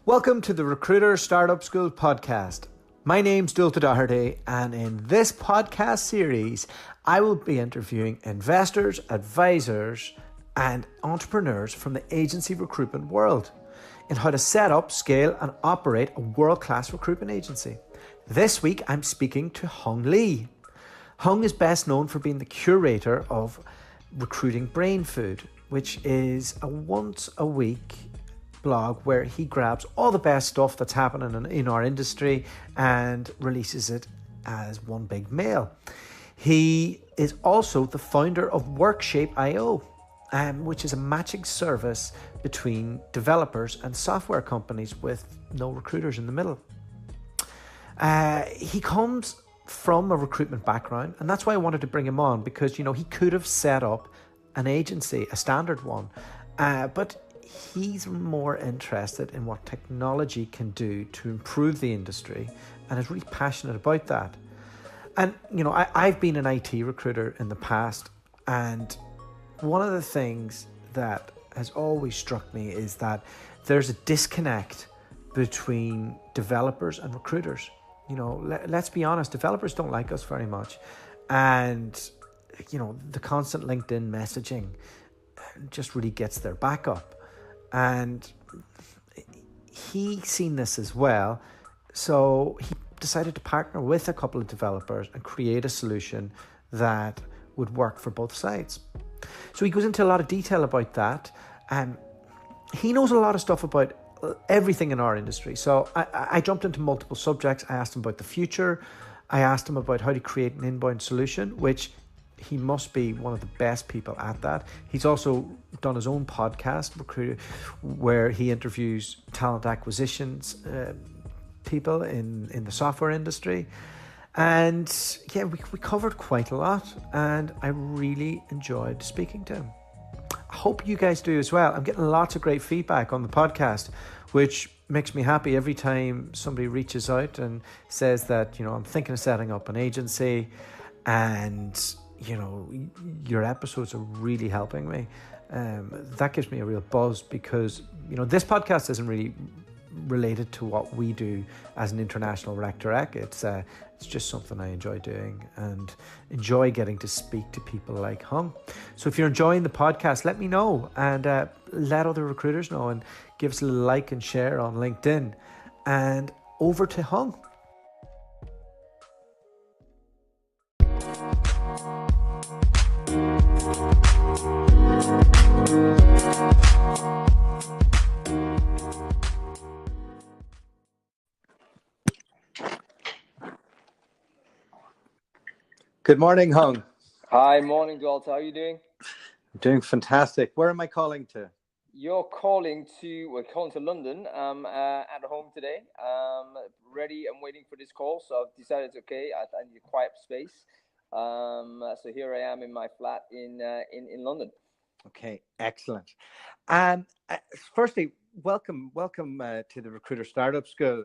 Welcome to the Recruiter Startup School podcast. My name's Dulta Doherty, and in this podcast series, I will be interviewing investors, advisors, and entrepreneurs from the agency recruitment world in how to set up, scale, and operate a world-class recruitment agency. This week, I'm speaking to Hung Lee. Hung is best known for being the curator of Recruiting Brain Food, which is a once-a-week blog where he grabs all the best stuff that's happening in our industry and releases it as one big mail. He is also the founder of Workshape.io, which is a matching service between developers and software companies with no recruiters in the middle. He comes from a recruitment background, and that's why I wanted to bring him on, because, he could have set up an agency, a standard one, but he's more interested in what technology can do to improve the industry and is really passionate about that. And, I've been an IT recruiter in the past, and one of the things that has always struck me is that there's a disconnect between developers and recruiters. Let's be honest, developers don't like us very much. And, the constant LinkedIn messaging just really gets their back up. And he seen this as well, so he decided to partner with a couple of developers and create a solution that would work for both sides. So he goes into a lot of detail about that, and he knows a lot of stuff about everything in our industry. So I jumped into multiple subjects. I asked him about the future. I asked him about how to create an inbound solution, which he must be one of the best people at that. He's also done his own podcast, Recruiter, where he interviews talent acquisitions people in the software industry. And yeah, we covered quite a lot, and I really enjoyed speaking to him. I hope you guys do as well. I'm getting lots of great feedback on the podcast, which makes me happy every time somebody reaches out and says that, I'm thinking of setting up an agency, and your episodes are really helping me. That gives me a real buzz, because this podcast isn't really related to what we do as an international rec direct. It's just something I enjoy doing and enjoy getting to speak to people like Hung. So if you're enjoying the podcast, let me know, and let other recruiters know, and give us a like and share on LinkedIn. And over to Hung. Good morning, Hung. Hi, morning, Dulta. How are you doing? I'm doing fantastic. Where am I calling to? We're calling to London. At home today. Ready and waiting for this call. So I've decided, okay, I need a quiet space. So here I am in my flat in London. Okay, excellent. Firstly, welcome to the Recruiter Startup School.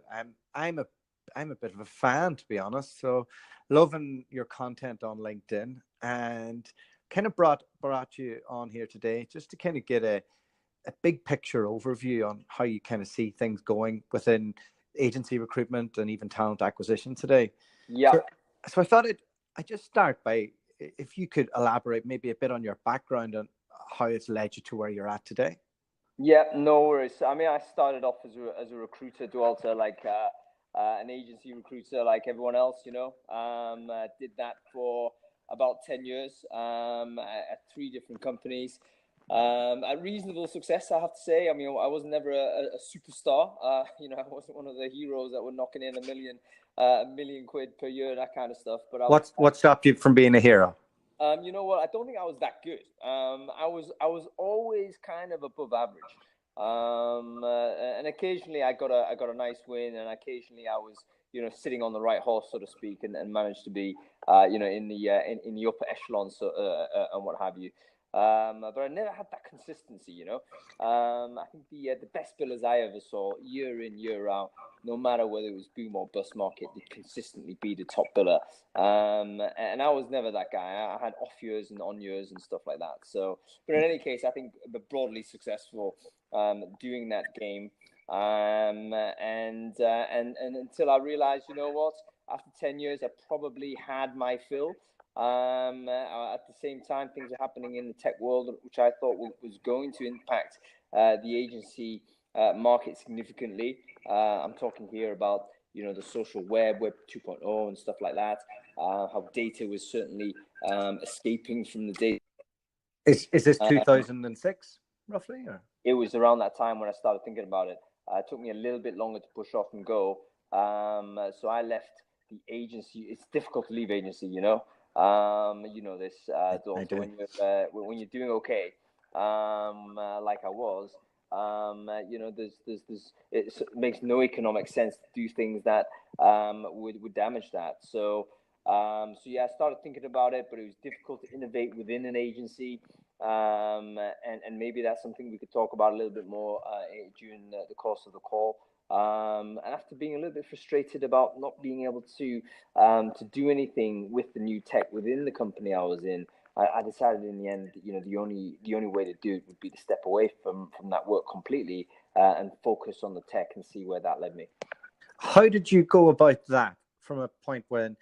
I'm a bit of a fan, to be honest. So loving your content on LinkedIn, and kind of brought you on here today just to kind of get a big picture overview on how you kind of see things going within agency recruitment and even talent acquisition today. Yeah. So I thought I'd just start by, if you could elaborate maybe a bit on your background and how it's led you to where you're at today. Yeah, no worries. I mean, I started off as a recruiter, Dulta, like an agency recruiter, like everyone else, did that for about 10 years at 3 different companies. At reasonable success, I have to say. I mean, I was never a superstar. I wasn't one of the heroes that were knocking in a million quid per year, that kind of stuff. But what stopped you from being a hero? You know what? I don't think I was that good. I was always kind of above average. And occasionally I got a nice win, and occasionally I was sitting on the right horse, so to speak, and managed to be in the upper echelons and what have you. But I never had that consistency, I think the best billers I ever saw, year in, year out, no matter whether it was boom or bust market, they'd consistently be the top biller. And I was never that guy. I had off years and on years and stuff like that. So, but in any case, I think broadly successful doing that game. And until I realized, you know what, after 10 years, I probably had my fill. At the same time, things are happening in the tech world, which I thought was going to impact the agency market significantly. I'm talking here about, you know, the social Web 2.0 and stuff like that. How data was certainly escaping from the data. Is this 2006 roughly? Or? It was around that time when I started thinking about it. It took me a little bit longer to push off and go. So I left the agency. It's difficult to leave agency, you know. You know this, also when you're doing okay, like I was. You know, it makes no economic sense to do things that would damage that. So yeah, I started thinking about it, but it was difficult to innovate within an agency. And maybe that's something we could talk about a little bit more during the course of the call. And after being a little bit frustrated about not being able to do anything with the new tech within the company I was in, I decided in the end, you know, the only way to do it would be to step away from that work completely and focus on the tech and see where that led me. How did you go about that from a point when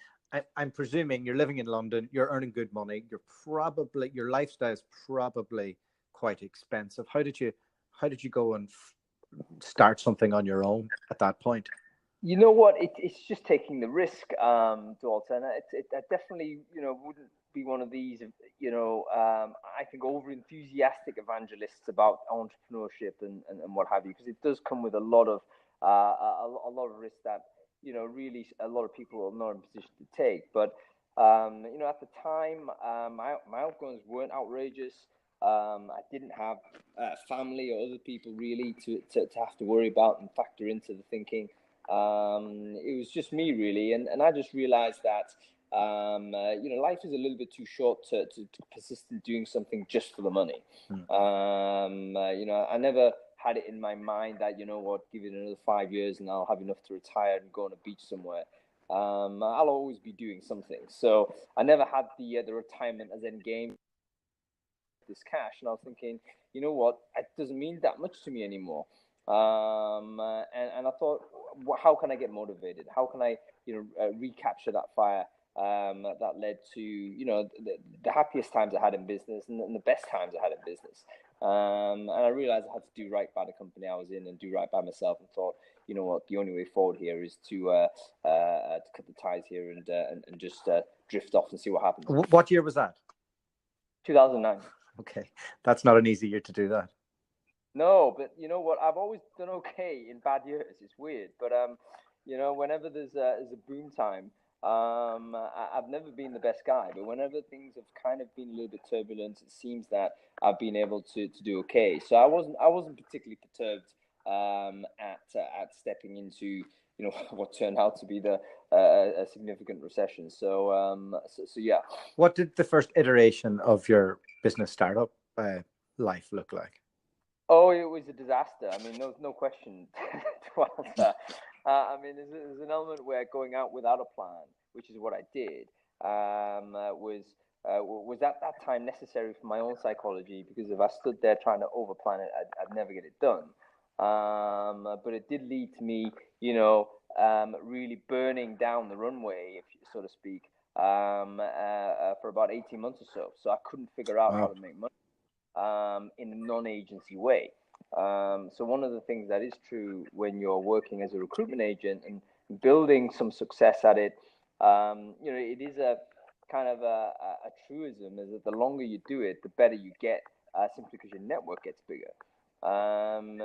I'm presuming you're living in London, you're earning good money, your lifestyle is probably quite expensive. How did you go and start something on your own at that point? You know what? It's just taking the risk, Dalton. I definitely, you know, wouldn't be one of these, you know, I think over enthusiastic evangelists about entrepreneurship and what have you, because it does come with a lot of risk that, you know, really a lot of people are not in a position to take. But you know, at the time, my outgoings weren't outrageous. I didn't have family or other people really to have to worry about and factor into the thinking. It was just me really, and I just realized that you know, life is a little bit too short to persist in doing something just for the money. You know, I never had it in my mind that, you know what, give it another 5 years and I'll have enough to retire and go on a beach somewhere. I'll always be doing something. So I never had the retirement as end game, this cash, and I was thinking, you know what, it doesn't mean that much to me anymore. And I thought, how can I get motivated? How can I, you know, recapture that fire that led to, you know, the happiest times I had in business and the best times I had in business. And I realized I had to do right by the company I was in and do right by myself, and thought, you know what, the only way forward here is to cut the ties here and just drift off and see what happens. What year was that? 2009. Okay, that's not an easy year to do that. No, but you know what? I've always done okay in bad years. It's weird, but you know, whenever there's a boom time, I've never been the best guy. But whenever things have kind of been a little bit turbulent, it seems that I've been able to do okay. So I wasn't particularly perturbed at stepping into, you know, what turned out to be a significant recession. So yeah. What did the first iteration of your business startup life look like? Oh, it was a disaster. I mean, no question to answer. I mean, there's an element where going out without a plan, which is what I did, was at that time necessary for my own psychology, because if I stood there trying to overplan it, I'd never get it done. But it did lead to me, you know, really burning down the runway, so to speak, for about 18 months or so. So I couldn't figure out how to make money in a non-agency way. So one of the things that is true when you're working as a recruitment agent and building some success at it, you know, it is a kind of a truism, is that the longer you do it, the better you get, simply because your network gets bigger. And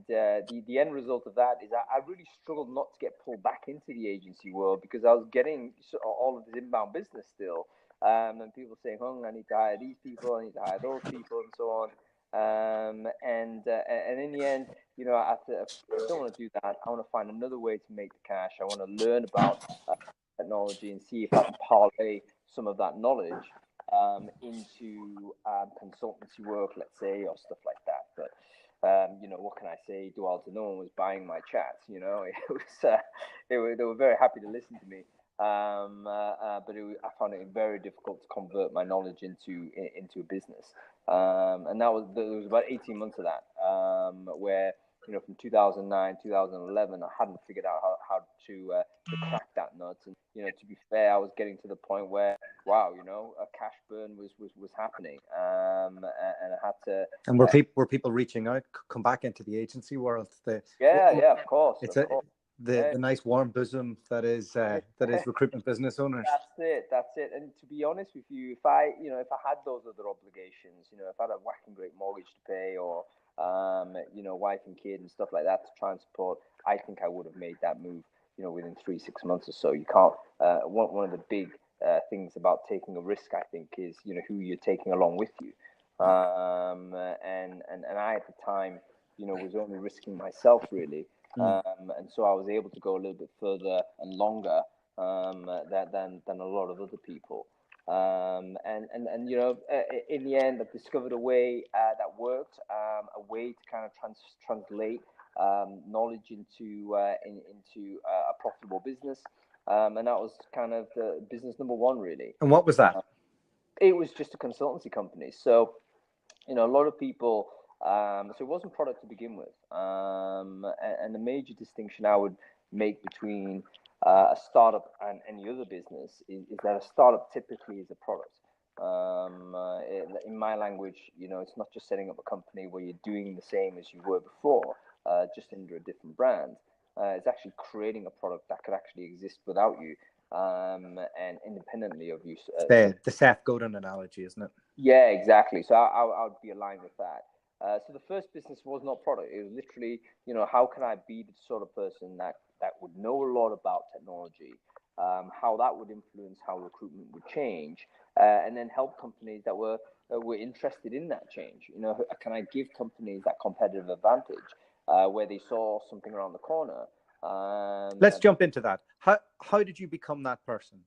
the end result of that is I really struggled not to get pulled back into the agency world, because I was getting all of this inbound business still. And people saying, "Hung, I need to hire these people, I need to hire those people," and so on. And in the end, you know, I don't want to do that. I want to find another way to make the cash. I want to learn about technology and see if I can parlay some of that knowledge into consultancy work, let's say, or stuff like that. But you know, what can I say? No one was buying my chats. You know, it was they were very happy to listen to me. But I found it very difficult to convert my knowledge into a business. And there was about 18 months of that, where from 2009, 2011, I hadn't figured out how to crack that nut. And to be fair, I was getting to the point where, wow, a cash burn was happening, and I had to. And were people reaching out, come back into the agency world? Yeah, of course. The nice warm bosom that is recruitment business owners. That's it. And to be honest with you, if I had those other obligations, if I had a whacking great mortgage to pay, or wife and kid and stuff like that to try and support, I think I would have made that move, within 3-6 months or so. You can't. One of the big things about taking a risk, I think, is who you're taking along with you. And I at the time, was only risking myself really. And so I was able to go a little bit further and longer than a lot of other people. In the end, I've discovered a way that worked, a way to kind of translate knowledge into a profitable business, and that was kind of the business number one, really. And what was that? It was just a consultancy company. So, a lot of people. So it wasn't product to begin with, and the major distinction I would make between a startup and any other business is that a startup typically is a product. In my language, it's not just setting up a company where you're doing the same as you were before, just under a different brand. It's actually creating a product that could actually exist without you, and independently of you. The Seth Godin analogy, isn't it? Yeah, exactly. So I would be aligned with that. So the first business was not product. It was literally, how can I be the sort of person that would know a lot about technology, how that would influence how recruitment would change, and then help companies that were interested in that change. Can I give companies that competitive advantage where they saw something around the corner? Let's jump into that. How did you become that person?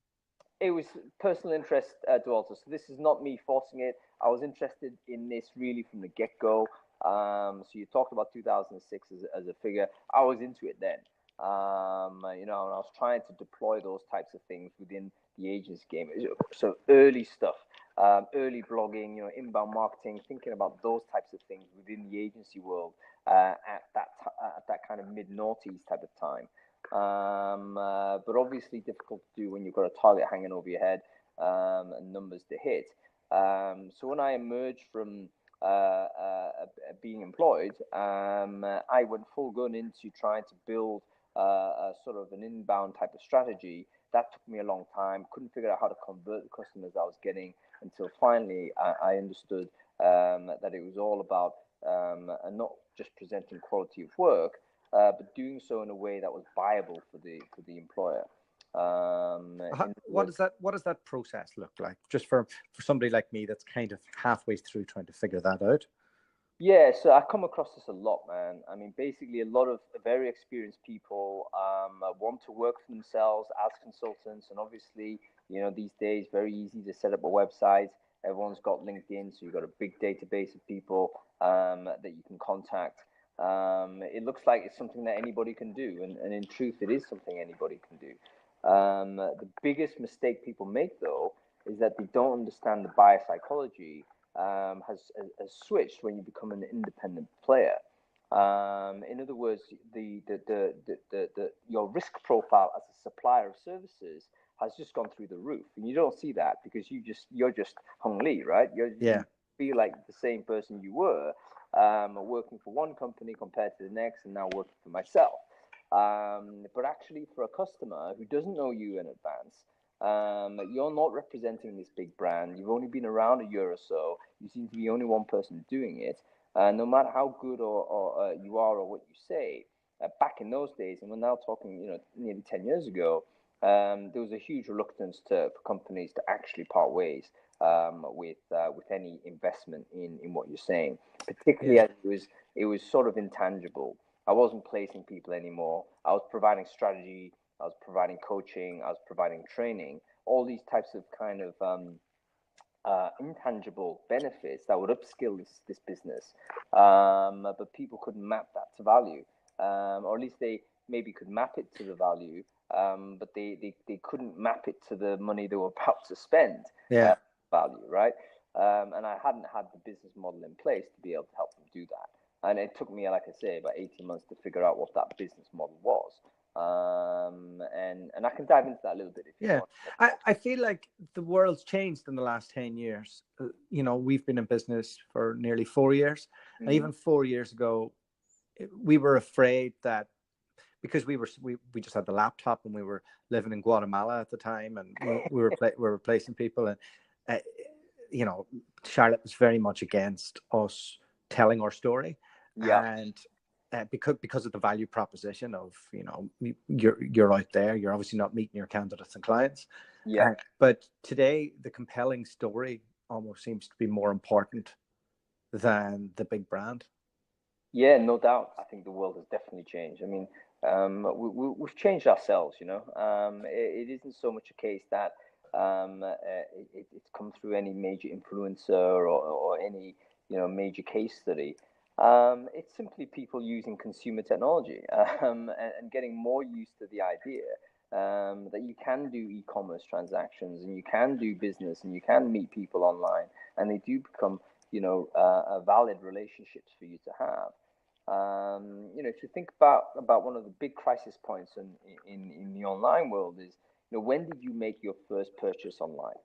It was personal interest, Walter. So this is not me forcing it. I was interested in this really from the get-go. So you talked about 2006 as a figure. I was into it then. And I was trying to deploy those types of things within the agency game. So early stuff, early blogging, inbound marketing, thinking about those types of things within the agency world at that kind of mid-noughties type of time. But obviously difficult to do when you've got a target hanging over your head and numbers to hit. So when I emerged from being employed, I went full gun into trying to build a sort of an inbound type of strategy. That took me a long time. Couldn't figure out how to convert the customers I was getting until finally I understood that it was all about not just presenting quality of work, but doing so in a way that was viable for the employer. What does that process look like? Just for somebody like me that's kind of halfway through trying to figure that out. Yeah, so I come across this a lot, man. I mean, basically, a lot of very experienced people want to work for themselves as consultants, and obviously, these days, very easy to set up a website. Everyone's got LinkedIn, so you've got a big database of people that you can contact. It looks like it's something that anybody can do, and in truth, it is something anybody can do. The biggest mistake people make, though, is that they don't understand the buyer psychology has switched when you become an independent player. In other words, your risk profile as a supplier of services has just gone through the roof, and you don't see that because you're just Hung Lee, right? You feel like the same person you were working for one company compared to the next, and now working for myself. But actually, for a customer who doesn't know you in advance, you're not representing this big brand. You've only been around a year or so. You seem to be the only one person doing it. No matter how good or you are or what you say, back in those days, and we're now talking, nearly 10 years ago, there was a huge reluctance for companies to actually part ways with any investment in what you're saying, particularly as it was sort of intangible. I wasn't placing people anymore. I was providing strategy. I was providing coaching. I was providing training. All these types of kind of intangible benefits that would upskill this business, but people couldn't map that to value, or at least they maybe could map it to the value, but they couldn't map it to the money they were about to spend. Value, right? And I hadn't had the business model in place to be able to help them do that. And it took me, like I say, about 18 months to figure out what that business model was. And I can dive into that a little bit if you Yeah, want. I feel like the world's changed in the last 10 years. We've been in business for nearly 4 years. And even 4 years ago, we were afraid that because we just had the laptop and we were living in Guatemala at the time, and we were replacing people, and Charlotte was very much against us telling our story, and because of the value proposition of you're out there, you're obviously not meeting your candidates and clients, but today the compelling story almost seems to be more important than the big brand. Yeah, no doubt. I think the world has definitely changed. I mean, we've changed ourselves, it isn't so much a case that it's come through any major influencer or any, major case study. It's simply people using consumer technology and getting more used to the idea that you can do e-commerce transactions and you can do business and you can meet people online, and they do become, valid relationships for you to have. If you think about one of the big crisis points in the online world is, when did you make your first purchase online?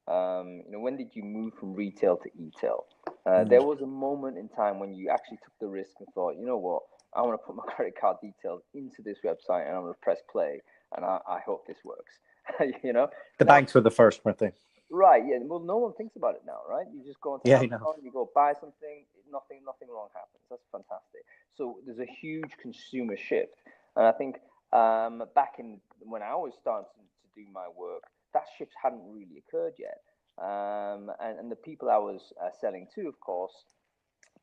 When did you move from retail to e-tail? There was a moment in time when you actually took the risk and thought, you know what, I want to put my credit card details into this website and I'm going to press play and I hope this works. The banks were the first, weren't they? Right. Yeah. Well, no one thinks about it now, right? You just go into Amazon, you go buy something, nothing wrong happens. That's fantastic. So there's a huge consumer shift, and I think back in when I was starting to do my work, that shift hadn't really occurred yet. And the people I was selling to, of course,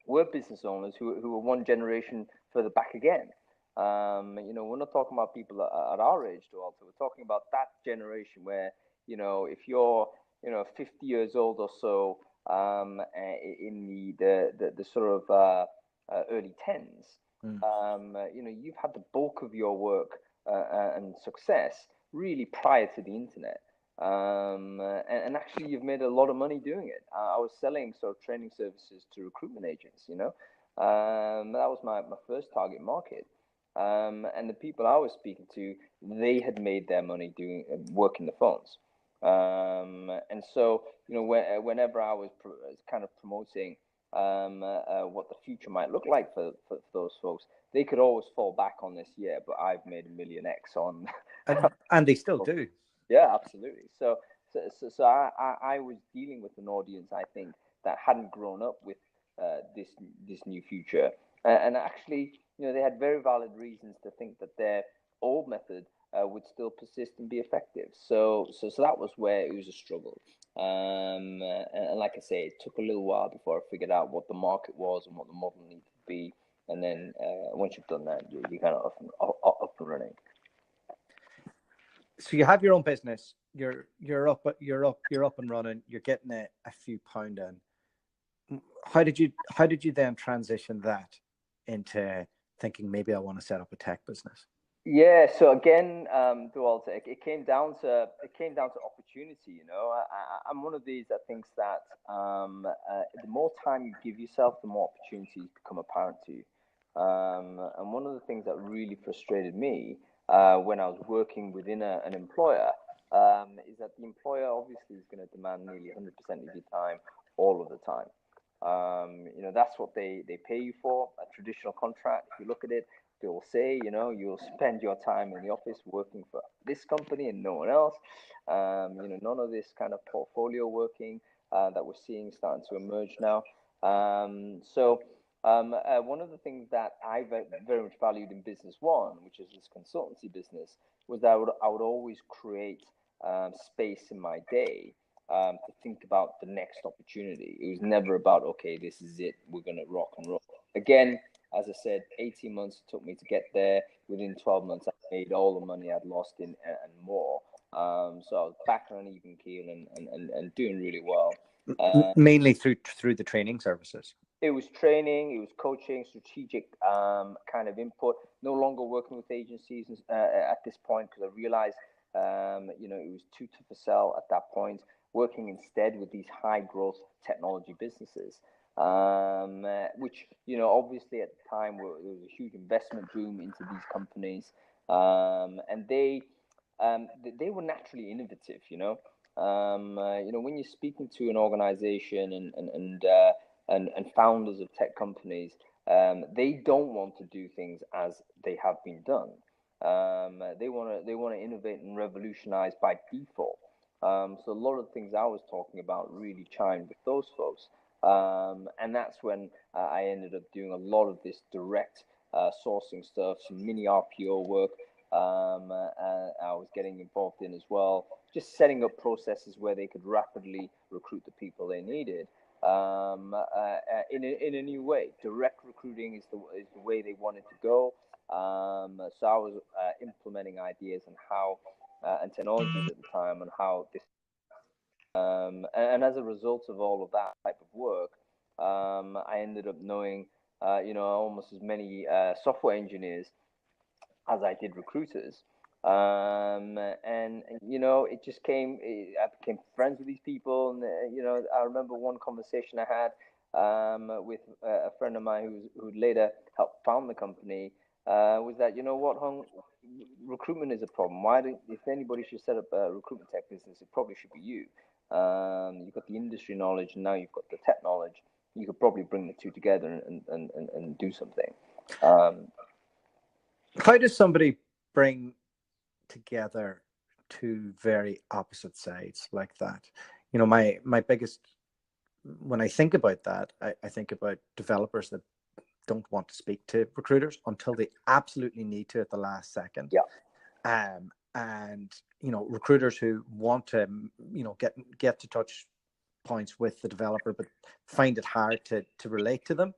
were business owners who were one generation further back again. We're not talking about people at our age, Walter. We're talking about that generation where, if you're 50 years old or so, in the sort of early tens, you've had the bulk of your work and success really prior to the internet. And actually, you've made a lot of money doing it. I was selling sort of training services to recruitment agents, that was my first target market. And the people I was speaking to, they had made their money doing working the phones. And so, whenever I was kind of promoting what the future might look like for those folks, they could always fall back on this. Yeah, but I've made a million X on, and they still do. Yeah, absolutely. So I was dealing with an audience, I think, that hadn't grown up with this new future, and actually, they had very valid reasons to think that their old method would still persist and be effective. So that was where it was a struggle. And like I say, it took a little while before I figured out what the market was and what the model needed to be. And then once you've done that, you're kind of up and running. So you have your own business. You're up and running. You're getting a few pound in. How did you then transition that into thinking maybe I want to set up a tech business? Yeah. So again, Walter, it came down to opportunity. I'm one of these that thinks that the more time you give yourself, the more opportunities become apparent to you. And one of the things that really frustrated me when I was working within an employer is that the employer obviously is going to demand nearly 100% of your time all of the time. That's what they pay you for, a traditional contract. If you look at it, they will say, you'll spend your time in the office working for this company and no one else. None of this kind of portfolio working that we're seeing starting to emerge now. One of the things that I very much valued in Business One, which is this consultancy business, was that I would always create space in my day to think about the next opportunity. It was never about, okay, this is it, we're going to rock and roll. Again, as I said, 18 months it took me to get there. Within 12 months, I made all the money I'd lost and more. So I was back on an even keel and doing really well. Mainly through the training services. It was training, it was coaching, strategic kind of input. No longer working with agencies at this point because I realized, it was too tough a sell at that point. Working instead with these high growth technology businesses. which, obviously at the time there was a huge investment boom into these companies, and they were naturally innovative. When you're speaking to an organization and founders of tech companies, they don't want to do things as they have been done. They want to innovate and revolutionize by default. So a lot of the things I was talking about really chimed with those folks. And that's when I ended up doing a lot of this direct sourcing stuff, some mini RPO work. I was getting involved in as well, just setting up processes where they could rapidly recruit the people they needed in a new way. Direct recruiting is the way they wanted to go. So I was implementing ideas on how and technologies at the time on how this. And as a result of all of that type of work, I ended up knowing, almost as many software engineers as I did recruiters. And it just I became friends with these people. And, I remember one conversation I had with a friend of mine who later helped found the company, was that, what, Hung, recruitment is a problem. If anybody should set up a recruitment tech business, it probably should be you. You've got the industry knowledge, and now you've got the tech knowledge. You could probably bring the two together and do something. How does somebody bring together two very opposite sides like that? My biggest, when I think about that, I think about developers that don't want to speak to recruiters until they absolutely need to at the last second. Yeah. And recruiters who want to get to touch points with the developer but find it hard to relate to them.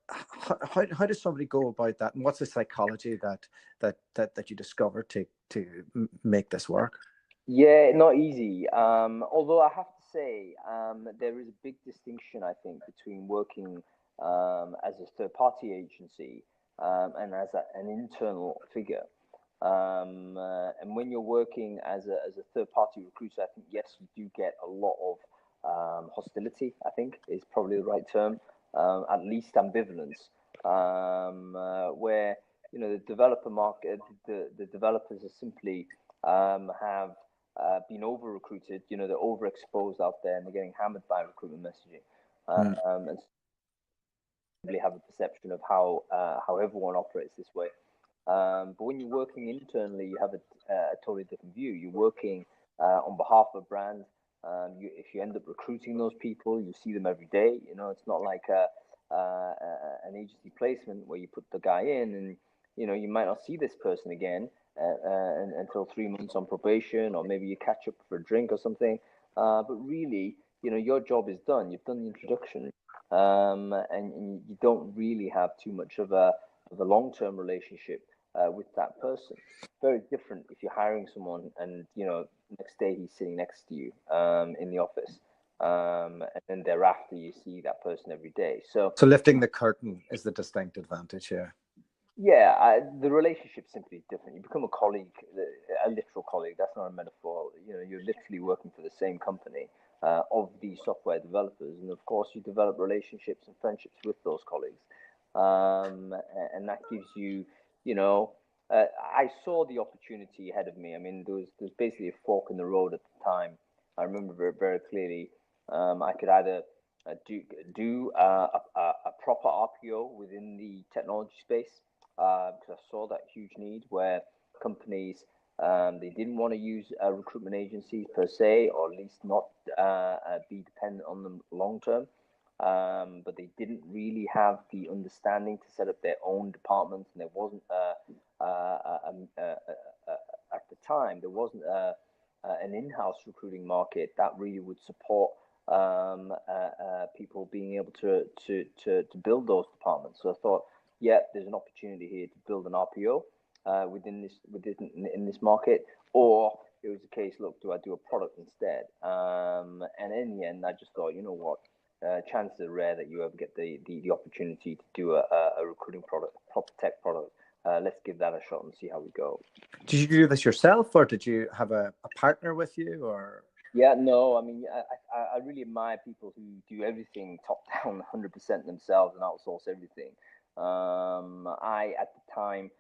How does somebody go about that, and what's the psychology that you discover to make this work? Yeah, not easy. Although I have to say, there is a big distinction, I think, between working as a third-party agency and as an internal figure. And when you're working as a third-party recruiter, I think, yes, you do get a lot of hostility, I think is probably the right term, at least ambivalence, where, the developer market, the developers are simply have been over-recruited, they're overexposed out there and they're getting hammered by recruitment messaging. And really have a perception of how everyone operates this way. But when you're working internally, you have a totally different view. You're working on behalf of a brand. If you end up recruiting those people, you see them every day. It's not like an agency placement where you put the guy in and, you might not see this person again until 3 months on probation, or maybe you catch up for a drink or something. But really, your job is done. You've done the introduction, and you don't really have too much of a long-term relationship with that person. Very different if you're hiring someone and, next day he's sitting next to you in the office. And then thereafter you see that person every day. So lifting the curtain is the distinct advantage here. Yeah, the relationship's simply different. You become a colleague, a literal colleague. That's not a metaphor. You're literally working for the same company of these software developers, and of course, you develop relationships and friendships with those colleagues, and that gives you, I saw the opportunity ahead of me. I mean, there's basically a fork in the road at the time. I remember very, very clearly. I could either do a proper RPO within the technology space, because I saw that huge need where companies, they didn't want to use recruitment agencies per se, or at least not be dependent on them long term. But they didn't really have the understanding to set up their own departments, and there wasn't at the time there wasn't an in-house recruiting market that really would support people being able to build those departments. So I thought, yeah, there's an opportunity here to build an RPO within this market. Or it was a case, look, do I do a product instead? And in the end, I just thought, you know what, chances are rare that you ever get the opportunity to do a recruiting product, proper tech product. Let's give that a shot and see how we go. Did you do this yourself, or did you have a partner with you, or? Yeah, no, I mean, I really admire people who do everything top down 100% themselves and outsource everything. I, at the time,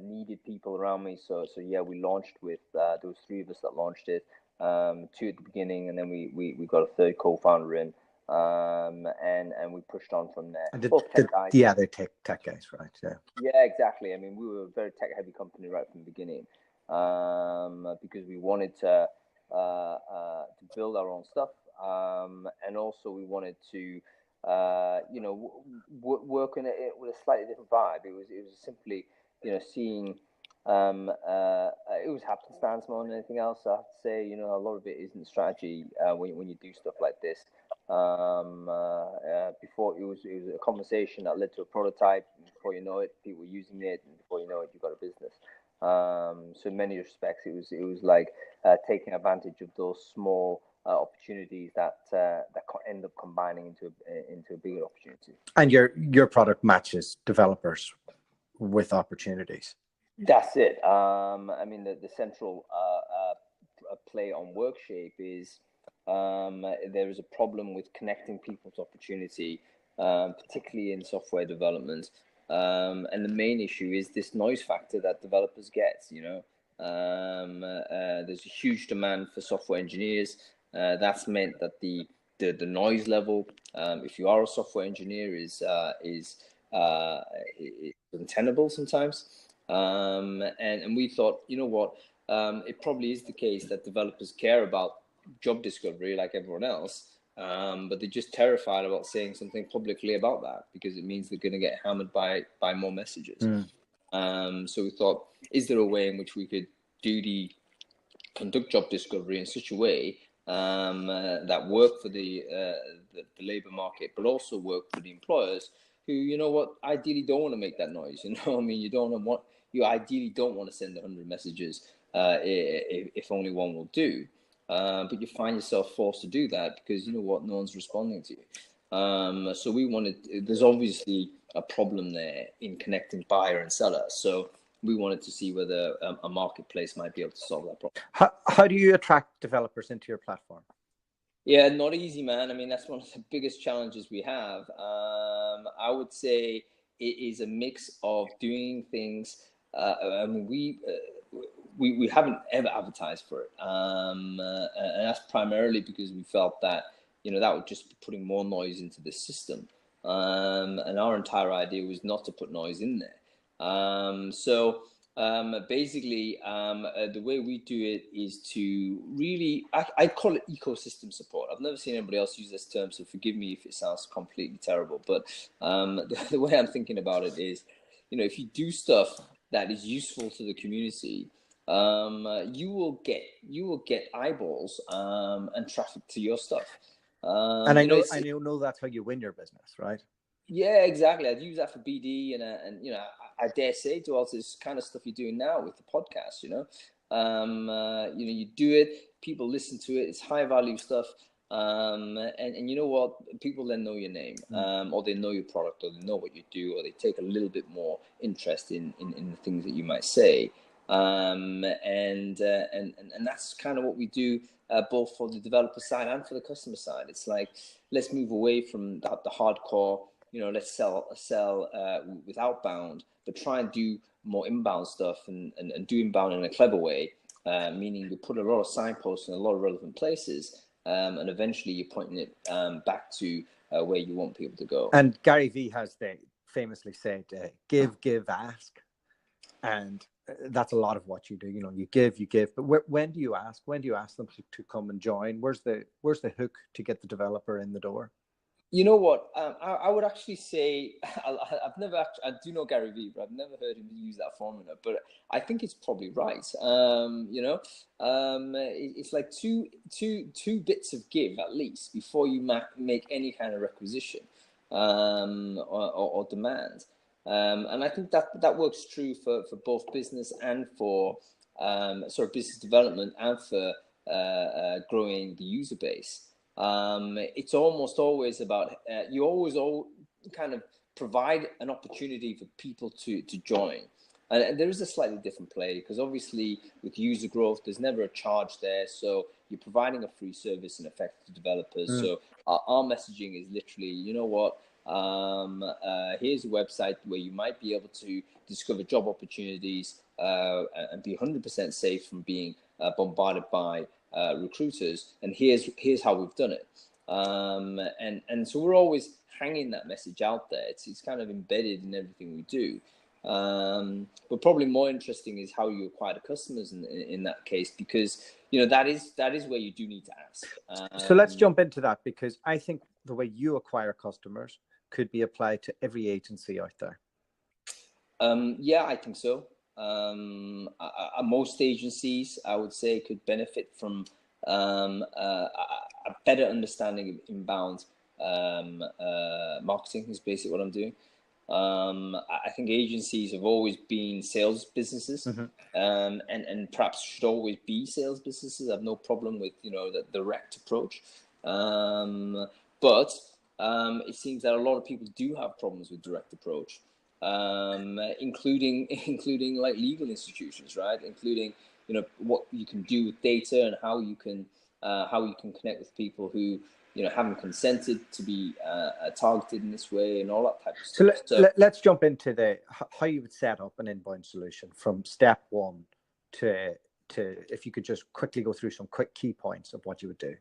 needed people around me. So yeah, we launched with, there was three of us that launched it, two at the beginning, and then we got a third co-founder in, and we pushed on from there. And Both tech guys. yeah, they're tech guys, right? Yeah. Yeah, exactly. I mean, we were a very tech-heavy company right from the beginning, because we wanted to build our own stuff, and also we wanted to, work on it with a slightly different vibe. It was simply, seeing, it was happenstance more than anything else. I have to say, a lot of it isn't strategy when you do stuff like this. Before it was a conversation that led to a prototype. Before you know it, people were using it, and before you know it, you got a business. So in many respects, it was like taking advantage of those small opportunities that end up combining into a bigger opportunity. And your product matches developers with opportunities. That's it. I mean, the central play on Workshape is, there is a problem with connecting people to opportunity, particularly in software development. And the main issue is this noise factor that developers get. There's a huge demand for software engineers. That's meant that the noise level, if you are a software engineer, is untenable sometimes. And we thought, you know what, it probably is the case that developers care about job discovery like everyone else, but they're just terrified about saying something publicly about that because it means they're going to get hammered by more messages. So we thought, is there a way in which we could conduct job discovery in such a way that work for the labor market, but also work for the employers who, ideally don't want to make that noise. I mean, you ideally don't want to send 100 messages if only one will do. But you find yourself forced to do that because no one's responding to you. So there's obviously a problem there in connecting buyer and seller. So we wanted to see whether a marketplace might be able to solve that problem. How do you attract developers into your platform? Yeah, not easy, man. I mean, that's one of the biggest challenges we have. I would say it is a mix of doing things. I mean, we haven't ever advertised for it, and that's primarily because we felt that that would just be putting more noise into the system, and our entire idea was not to put noise in there. So basically, the way we do it is to really, I call it ecosystem support. I've never seen anybody else use this term, so forgive me if it sounds completely terrible. But the way I'm thinking about it is, if you do stuff that is useful to the community, you will get eyeballs and traffic to your stuff. And I know that's how you win your business, right? Yeah, exactly. I'd use that for BD, and I dare say to all this kind of stuff you're doing now with the podcast. You do it, people listen to it. It's high value stuff, and you know what? People then know your name, or they know your product, or they know what you do, or they take a little bit more interest in the things that you might say. And that's kind of what we do, both for the developer side and for the customer side. It's like, let's move away from the hardcore. Let's sell with outbound, but try and do more inbound stuff and do inbound in a clever way, meaning you put a lot of signposts in a lot of relevant places, and eventually you're pointing it back to where you want people to go. And Gary Vee has famously said, give, ask. And that's a lot of what you do. You give, but when do you ask? When do you ask them to come and join? Where's the hook to get the developer in the door? You know what? I would actually say I do know Gary Vee, but I've never heard him use that formula. But I think it's probably right. It's like two bits of give at least before you make any kind of requisition or demand. And I think that works true for both business and for business development and for growing the user base. It's almost always about you always kind of provide an opportunity for people to join. And there is a slightly different play because obviously with user growth, there's never a charge there. So you're providing a free service in effect to developers. So our messaging is literally, you know what, here's a website where you might be able to discover job opportunities and be 100% safe from being bombarded by recruiters. And here's how we've done it. And so we're always hanging that message out there. It's kind of embedded in everything we do. But probably more interesting is how you acquire the customers in that case, because that is where you do need to ask. So let's jump into that, because I think the way you acquire customers could be applied to every agency out there. Yeah, I think so. Most agencies, I would say, could benefit from a better understanding of inbound marketing is basically what I'm doing. I think agencies have always been sales businesses, and perhaps should always be sales businesses. I have no problem with the direct approach, but it seems that a lot of people do have problems with direct approach, including like legal institutions, right? Including what you can do with data and how you can connect with people who haven't consented to be targeted in this way and all that type of stuff. So let's jump into how you would set up an inbound solution from step one to if you could just quickly go through some quick key points of what you would do.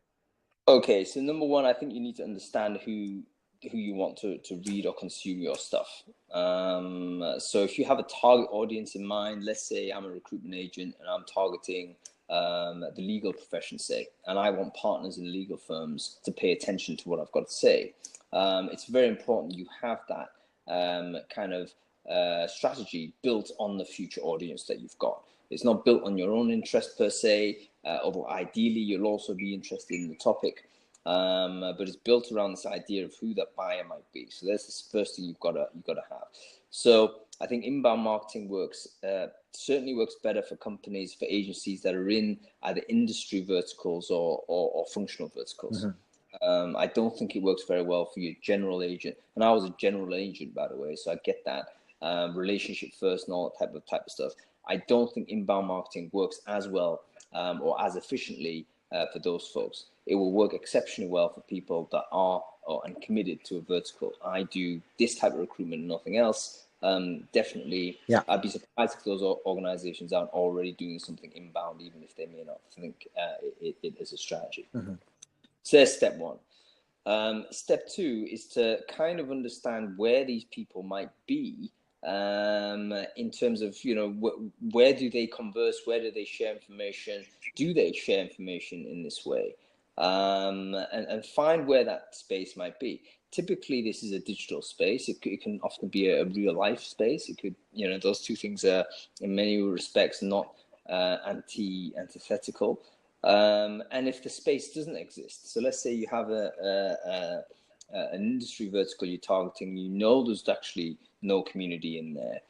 Okay, so number one, I think you need to understand who you want to read or consume your stuff. So if you have a target audience in mind, let's say I'm a recruitment agent and I'm targeting the legal profession, say, and I want partners in legal firms to pay attention to what I've got to say. It's very important you have that kind of strategy built on the future audience that you've got. It's not built on your own interest per se, although ideally you'll also be interested in the topic. But it's built around this idea of who that buyer might be. So that's the first thing you've got to have. So I think inbound marketing certainly works better for companies, for agencies that are in either industry verticals or functional verticals. I don't think it works very well for your general agent. And I was a general agent, by the way, so I get that relationship first and all that type of stuff. I don't think inbound marketing works as well or as efficiently for those folks. It will work exceptionally well for people that are and committed to a vertical. I do this type of recruitment and nothing else. Definitely, yeah. I'd be surprised if those organizations aren't already doing something inbound, even if they may not think it as a strategy. So that's step one. Step two is to kind of understand where these people might be in terms of, where do they converse? Where do they share information? Do they share information in this way? And find where that space might be. Typically, this is a digital space. It can often be a real life space. It could, those two things are in many respects not antithetical. And if the space doesn't exist, so let's say you have an industry vertical you're targeting, there's actually no community in there.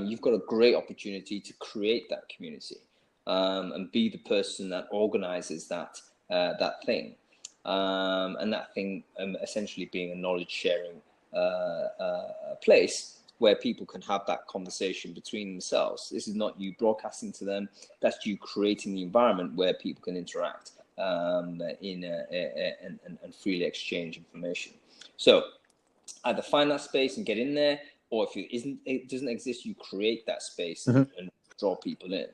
You've got a great opportunity to create that community and be the person that organizes that thing. And that thing essentially being a knowledge sharing place where people can have that conversation between themselves. This is not you broadcasting to them, that's you creating the environment where people can interact and freely exchange information. So either find that space and get in there, or if it doesn't exist, you create that space and draw people in.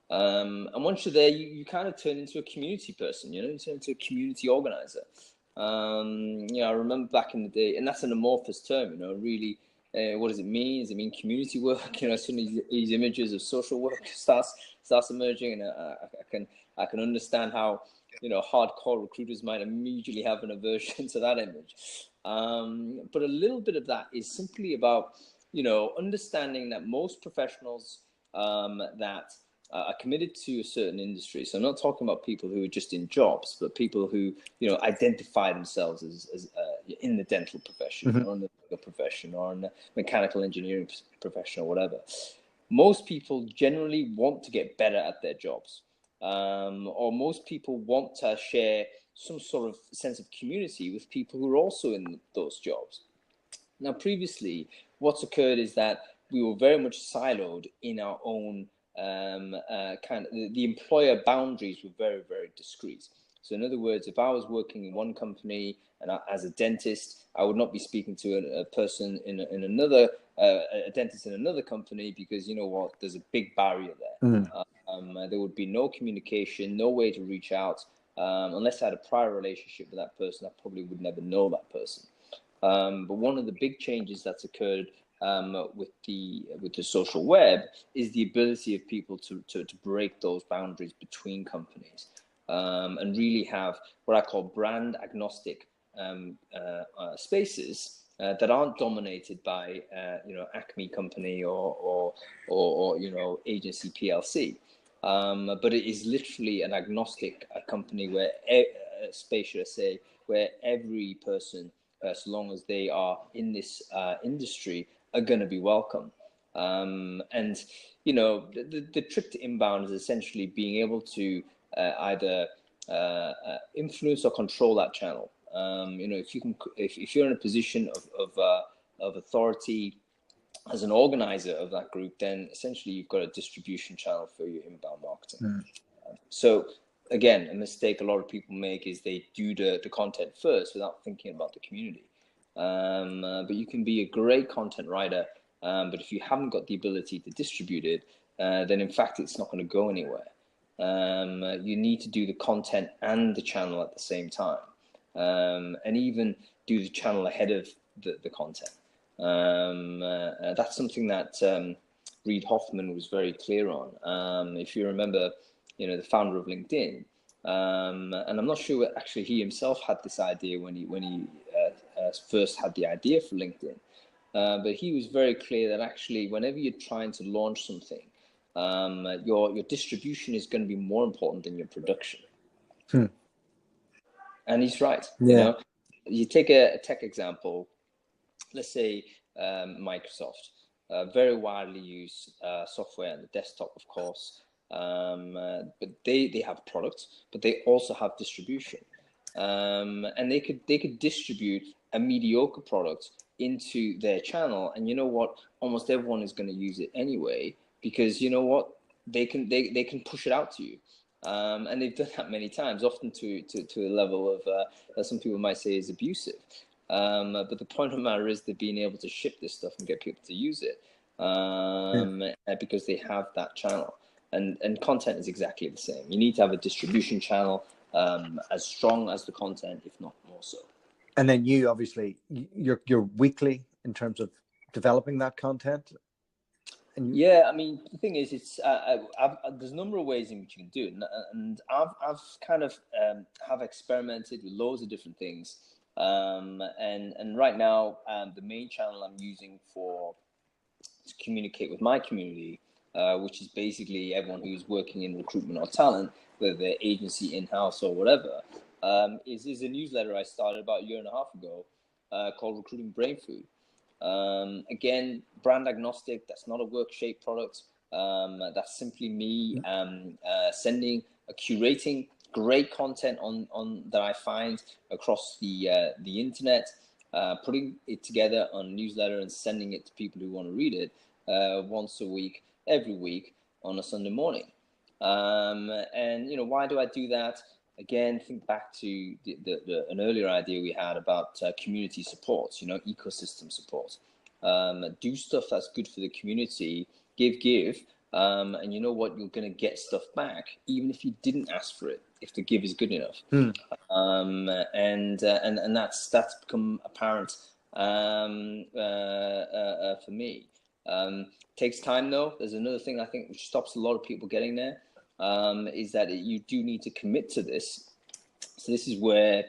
And once you're there, you kind of turn into a community person, you turn into a community organizer. I remember back in the day, and that's an amorphous term, really, what does it mean? Does it mean community work? Suddenly these images of social work starts emerging, and I can understand how, hardcore recruiters might immediately have an aversion to that image. But a little bit of that is simply about, understanding that most professionals that are committed to a certain industry. So I'm not talking about people who are just in jobs, but people who, identify themselves as in the dental profession or in the legal profession or in the mechanical engineering profession or whatever. Most people generally want to get better at their jobs. Or most people want to share some sort of sense of community with people who are also in those jobs. Now, previously, what's occurred is that we were very much siloed in our own kind of the employer boundaries were very, very discreet. So in other words, if I was working in one company and as a dentist, I would not be speaking to a person in another, a dentist in another company, because you know what, there's a big barrier there. There would be no communication, no way to reach out. Unless I had a prior relationship with that person, I probably would never know that person. But one of the big changes that's occurred with the social web is the ability of people to break those boundaries between companies, and really have what I call brand agnostic spaces that aren't dominated by Acme Company or agency PLC, but it is literally an agnostic company where space, should I say, where every person, so long as they are in this industry, are going to be welcome. And the trick to inbound is essentially being able to either influence or control that channel. If you're in a position of authority as an organizer of that group, then essentially you've got a distribution channel for your inbound marketing. So again, a mistake a lot of people make is they do the content first without thinking about the community. But you can be a great content writer, but if you haven't got the ability to distribute it, then in fact it's not going to go anywhere. You need to do the content and the channel at the same time, and even do the channel ahead of the content. That's something that Reid Hoffman was very clear on. If you remember, the founder of LinkedIn, and I'm not sure actually he himself had this idea when he first had the idea for LinkedIn, but he was very clear that actually whenever you're trying to launch something, your distribution is going to be more important than your production. And he's right. Yeah. You take a tech example, let's say Microsoft, very widely used software on the desktop, of course, but they have products, but they also have distribution, and they could distribute a mediocre product into their channel, and you know what, almost everyone is going to use it anyway, because you know what, they can push it out to you. And they've done that many times, often to a level of that some people might say is abusive. But the point of the matter is they're being able to ship this stuff and get people to use it, because they have that channel. And content is exactly the same. You need to have a distribution channel as strong as the content, if not more so. And then you obviously you're weekly in terms of developing that content. Yeah, I mean, the thing is, it's there's a number of ways in which you can do it, and I've kind of have experimented with loads of different things, and right now the main channel I'm using to communicate with my community, which is basically everyone who's working in recruitment or talent, whether they're agency, in-house, or whatever, is a newsletter I started about a year and a half ago called Recruiting Brain Food. Again, brand agnostic. That's not a work-shaped product. That's simply me curating great content on that I find across the internet, putting it together on a newsletter and sending it to people who want to read it once a week, every week on a Sunday morning. And why do I do that? Again, think back to an earlier idea we had about community support, ecosystem support. Do stuff that's good for the community, give, and you know what? You're going to get stuff back, even if you didn't ask for it, if the give is good enough. And that's become apparent for me. Takes time, though. There's another thing I think which stops a lot of people getting there. Is that you do need to commit to this. So this is where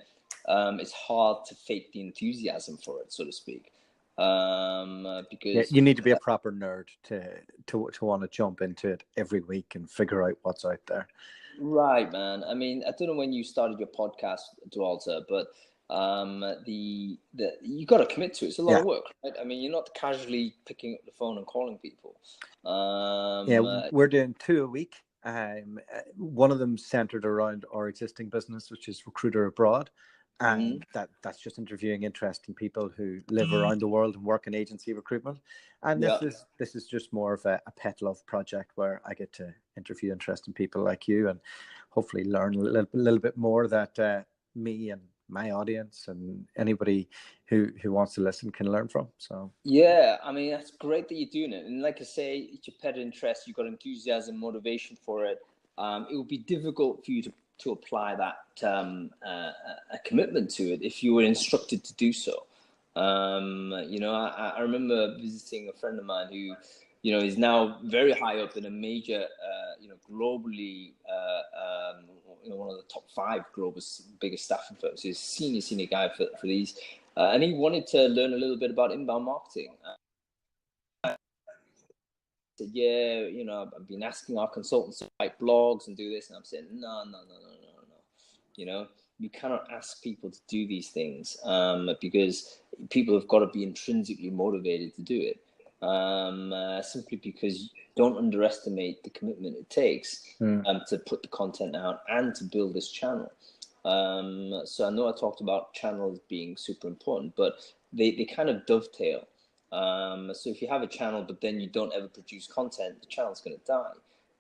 it's hard to fake the enthusiasm for it, so to speak, because you need to be a proper nerd to want to jump into it every week and figure out what's out there. Right, man. I mean, I don't know when you started your podcast, Dwalter, but you got to commit to it. It's a lot of work, right? I mean, you're not casually picking up the phone and calling people. We're doing 2 a week. One of them centered around our existing business, which is Recruiter Abroad, and that's just interviewing interesting people who live around the world and work in agency recruitment. And this is just more of a pet love project where I get to interview interesting people like you and hopefully learn a little bit more that me and my audience and anybody who wants to listen can learn from. So yeah, I mean, that's great that you're doing it. And like I say, it's your pet interest, you've got enthusiasm, motivation for it. It would be difficult for you to apply that a commitment to it if you were instructed to do so. I remember visiting a friend of mine who, is now very high up in a major, globally, one of the top 5 global biggest staffing firms. He's a senior guy for these, and he wanted to learn a little bit about inbound marketing. Said, I've been asking our consultants to write blogs and do this, and I'm saying, no. You cannot ask people to do these things because people have got to be intrinsically motivated to do it. Simply because don't underestimate the commitment it takes to put the content out and to build this channel. So I know I talked about channels being super important, but they kind of dovetail. So if you have a channel, but then you don't ever produce content, the channel's going to die.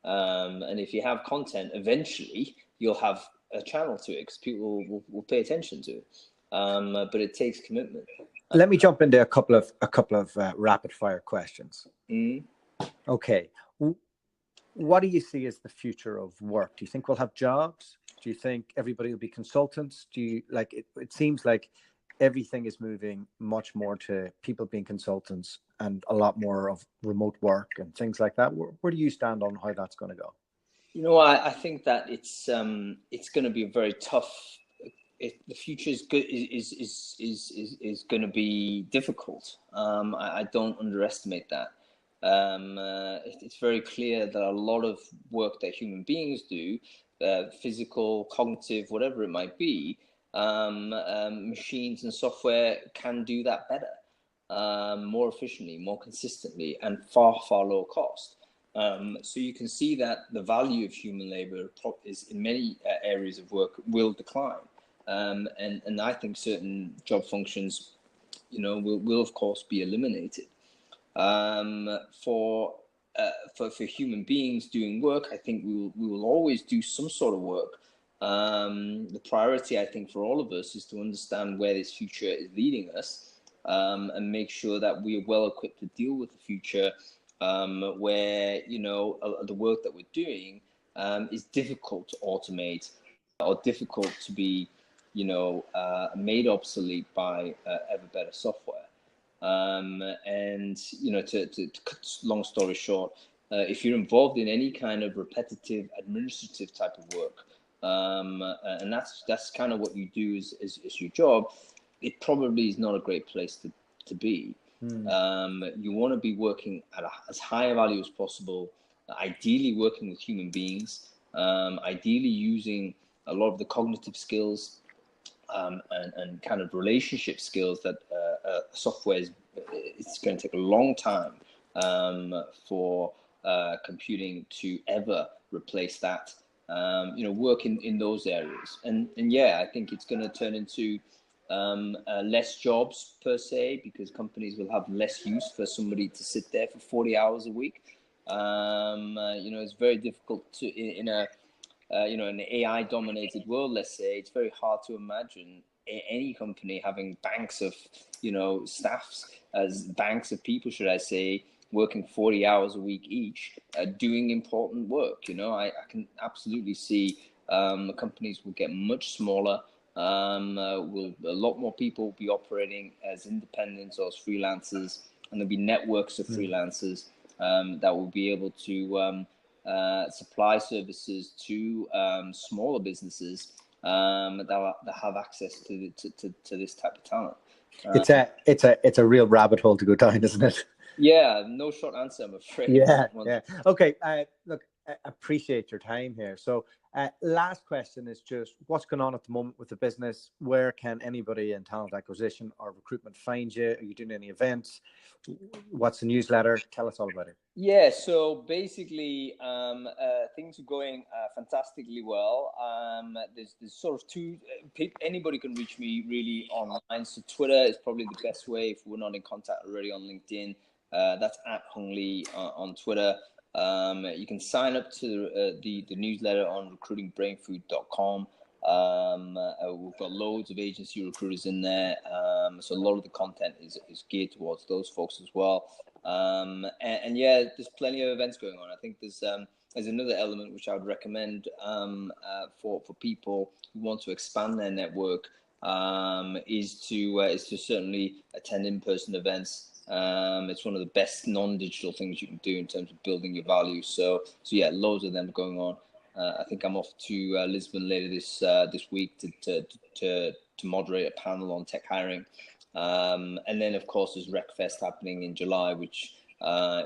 And if you have content, eventually you'll have a channel to it because people will pay attention to it. But it takes commitment. Let me jump into a couple of rapid fire questions. Okay. What do you see as the future of work? Do you think we'll have jobs? Do you think everybody will be consultants? Do you like it? It seems like everything is moving much more to people being consultants and a lot more of remote work and things like that. Where do you stand on how that's going to go? I think that it's going to be very tough. The future is good. Is going to be difficult. I don't underestimate that. It's very clear that a lot of work that human beings do, physical, cognitive, whatever it might be, machines and software can do that better, more efficiently, more consistently, and far lower cost. So you can see that the value of human labor is in many areas of work will decline. And I think certain job functions, will of course be eliminated. For human beings doing work, I think we will always do some sort of work. The priority, I think, for all of us is to understand where this future is leading us, and make sure that we are well equipped to deal with the future, where the work that we're doing is difficult to automate or difficult to be made obsolete by ever better software. And to cut long story short, if you're involved in any kind of repetitive administrative type of work, and that's kind of what you do as your job, it probably is not a great place to be. You want to be working at as high a value as possible, ideally working with human beings, ideally using a lot of the cognitive skills and kind of relationship skills that software it's going to take a long time for computing to ever replace that. Work in those areas, and I think it's going to turn into less jobs per se, because companies will have less use for somebody to sit there for 40 hours a week. It's very difficult to in an AI dominated world, let's say, it's very hard to imagine any company having banks of staffs, as banks of people, should I say, working 40 hours a week each, doing important work. I can absolutely see companies will get much smaller. A lot more people will be operating as independents or as freelancers, and there'll be networks of freelancers that will be able to supply services to smaller businesses that have access to this type of talent. It's a real rabbit hole to go down, isn't it? Yeah, no short answer, I'm afraid. Yeah. Okay. Look, appreciate your time here. So last question is just what's going on at the moment with the business? Where can anybody in talent acquisition or recruitment find you? Are you doing any events? What's the newsletter? Tell us all about it. Yeah, so basically things are going fantastically well. There's sort of two, anybody can reach me really online. So Twitter is probably the best way if we're not in contact already. On LinkedIn. That's at Hung Lee on Twitter. You can sign up to the newsletter on recruitingbrainfood.com. We've got loads of agency recruiters in there, so a lot of the content is geared towards those folks as well. And yeah, there's plenty of events going on. I think there's another element which I would recommend for people who want to expand their network is to certainly attend in-person events. It's one of the best non-digital things you can do in terms of building your value. So yeah, loads of them going on. I think I'm off to Lisbon later this week to moderate a panel on tech hiring. And then of course there's RecFest happening in July, which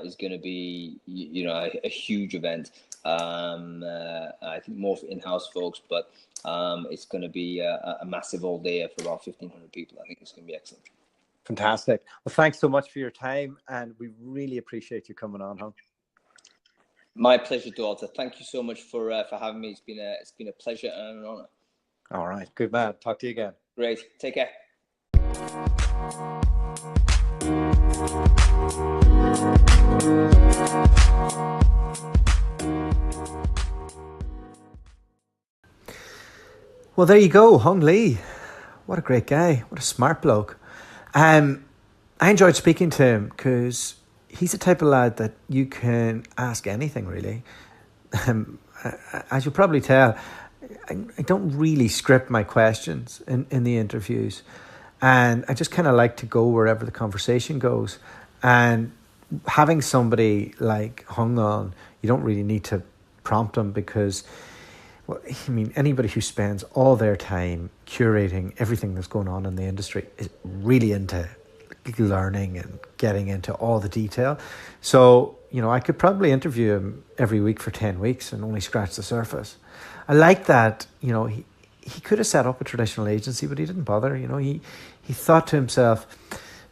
is going to be a huge event. I think more for in-house folks, but it's going to be a massive all day for about 1,500 people. I think it's going to be excellent. Fantastic. Well, thanks so much for your time, and we really appreciate you coming on, Hung. My pleasure, Daughter. Thank you so much for having me. It's been a pleasure and an honor. All right, good man. Talk to you again. Great. Take care. Well, there you go, Hung Lee. What a great guy. What a smart bloke. I enjoyed speaking to him because he's the type of lad that you can ask anything, really. As you'll probably tell, I don't really script my questions in the interviews. And I just kind of like to go wherever the conversation goes. And having somebody like Hung on, you don't really need to prompt him because, well, I mean, anybody who spends all their time curating everything that's going on in the industry is really into learning and getting into all the detail. So, I could probably interview him every week for 10 weeks and only scratch the surface. I like that, he could have set up a traditional agency, but he didn't bother. He thought to himself,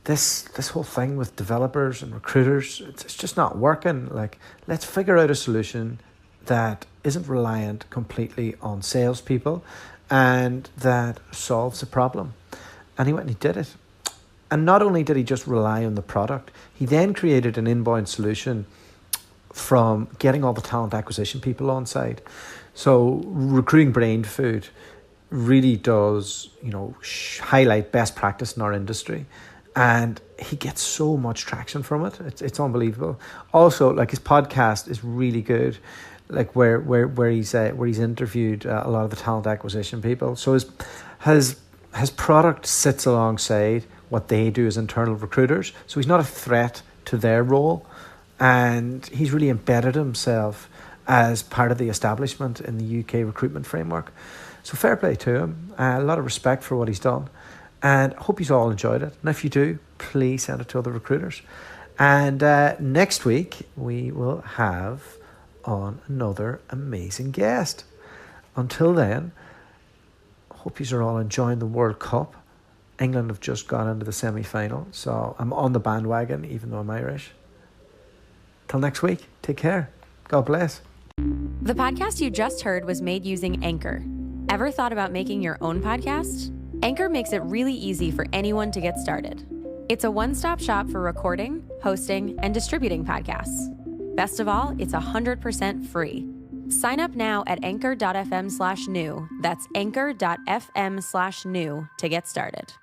this whole thing with developers and recruiters, it's just not working. Like, let's figure out a solution that isn't reliant completely on salespeople and that solves the problem. And he went and he did it. And not only did he just rely on the product, he then created an inbound solution from getting all the talent acquisition people on side. So Recruiting Brain Food really does, highlight best practice in our industry. And he gets so much traction from it. It's unbelievable. Also, like, his podcast is really good. Like where he's interviewed a lot of the talent acquisition people. So his product sits alongside what they do as internal recruiters. So he's not a threat to their role, and he's really embedded himself as part of the establishment in the UK recruitment framework. So fair play to him. A lot of respect for what he's done, and I hope you all enjoyed it. And if you do, please send it to other recruiters. And next week we will have on another amazing guest. Until then, hope you are all enjoying the World Cup. England have just gone into the semi-final, so I'm on the bandwagon even though I'm Irish. Till next week, take care. God bless. The podcast you just heard was made using Anchor. Ever thought about making your own podcast? Anchor makes it really easy for anyone to get started. It's a one-stop shop for recording, hosting, and distributing podcasts. Best of all, it's 100% free. Sign up now at anchor.fm/new. That's anchor.fm/new to get started.